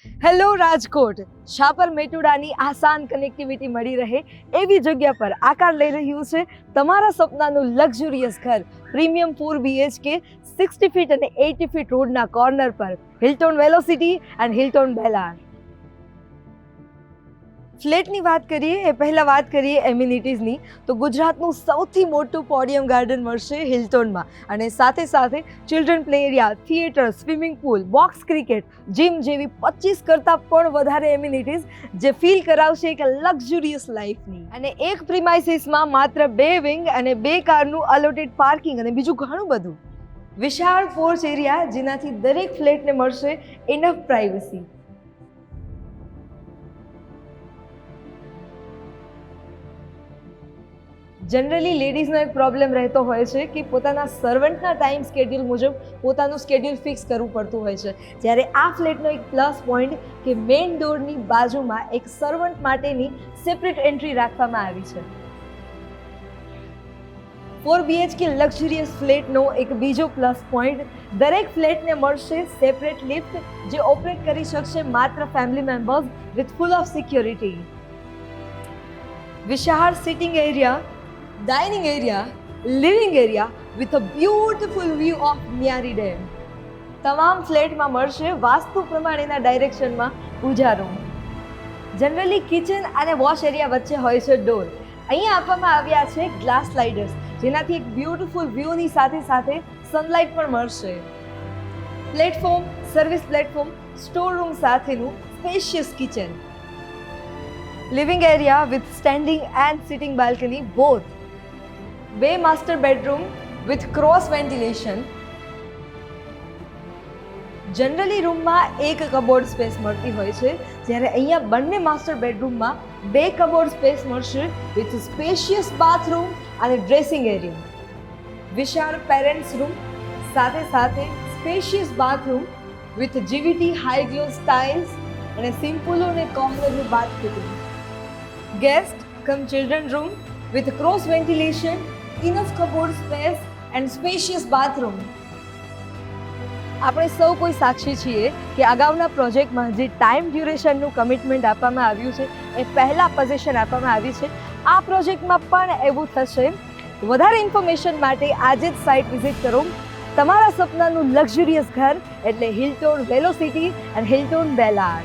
Hello Rajkot, Shapar મેટુડાની આસાન connectivity મળી રહે એવી જગ્યા પર આકાર લઈ રહ્યું છે તમારા સપનાનું લક્ઝુરિયસ ઘર. પ્રીમિયમ 4 BHK 60 ફીટ અને 80 ફીટ રોડના કોર્નર પર હિલ્ટોન વેલોસિટી એન્ડ હિલ્ટોન બેલાર. ફ્લેટની વાત કરીએ એ પહેલાં વાત કરીએ એમ્યુનિટીઝની, તો ગુજરાતનું સૌથી મોટું પોડિયમ ગાર્ડન મળશે હિલ્ટોનમાં, અને સાથે સાથે children play area, theatre, swimming pool, box cricket, gym જેવી 25 કરતાં પણ વધારે એમ્યુનિટીઝ જે ફીલ કરાવશે એક લક્ઝુરિયસ લાઈફની. અને એક પ્રિમાઇસીસમાં માત્ર 2 વિંગ અને 2 કારનું અલોટેડ પાર્કિંગ અને બીજું ઘણું બધું. વિશાળ પોર્ચ એરિયા જેનાથી દરેક ફ્લેટને મળશે ઇનફ પ્રાઇવસી. જનરલી લેડીઝનો એક પ્રોબ્લેમ રહેતો હોય છે કે પોતાના સર્વન્ટના ટાઈમ સ્કેડ્યુલ મુજબ પોતાનું સ્કેડ્યુલ ફિક્સ કરવું પડતું હોય છે, જ્યારે આ ફ્લેટનો એક પ્લસ પોઈન્ટ કે મેઇન ડોરની બાજુમાં એક સર્વન્ટ માટેની સેપરેટ એન્ટ્રી રાખવામાં આવી છે. 4 BHK લક્ઝુરિયસ ફ્લેટનો એક બીજો પ્લસ પોઈન્ટ, દરેક ફ્લેટને મળશે સેપરેટ લિફ્ટ જે ઓપરેટ કરી શકશે માત્ર family members with full of security. વિશાળ sitting area, dining area, living area with a beautiful view of Nyari dam. તમામ ફ્લેટમાં મળશે વાસ્તુ પ્રમાણેના ડાયરેક્શનમાં પૂજા રૂમ. જનરલી કિચન અને વોશ એરિયા વચ્ચે હોય છે ડોર. અહીંયા આપવામાં આવ્યા છે ગ્લાસ સ્લાઇડર્સ, જેનાથી એક બ્યુટીફુલ વ્યૂની સાથે સાથે સનલાઇટ પણ મળશે. Platform, service platform, store room સાથેનું spacious kitchen. Living area with standing and sitting balcony both. 2 master bedroom with cross ventilation. Generally રૂમમાં એક કબોર્ડ સ્પેસ મળતી હોય છે, જ્યારે અહીંયા બંને માસ્ટર બેડરૂમમાં 2 કબોર્ડ સ્પેસ મળશે વિથ સ્પેશિયસ બાથરૂમ અને ડ્રેસિંગ એરિયા. વિશાળ પેરેન્ટ્સ રૂમ સાથે સાથે spacious bathroom with GVT high glow styles અને સિમ્પલ અને કોર્નરનું bath fitting. Guest cum children room with cross ventilation, enough cupboard space and spacious bathroom. આપણે સૌ કોઈ સાક્ષી છીએ કે અગાઉના પ્રોજેક્ટમાં જે ટાઈમ ડ્યુરેશનનું કમિટમેન્ટ આપવામાં આવ્યું છે એ પહેલાં પોઝિશન આપવામાં આવી છે. આ પ્રોજેક્ટમાં પણ એવું થશે. વધારે ઇન્ફોર્મેશન માટે આજે જ સાઇટ વિઝિટ કરો. તમારા સપનાનું લક્ઝુરિયસ ઘર એટલે હિલ્ટોન વેલોસિટી એન્ડ હિલ્ટોન બેલાર.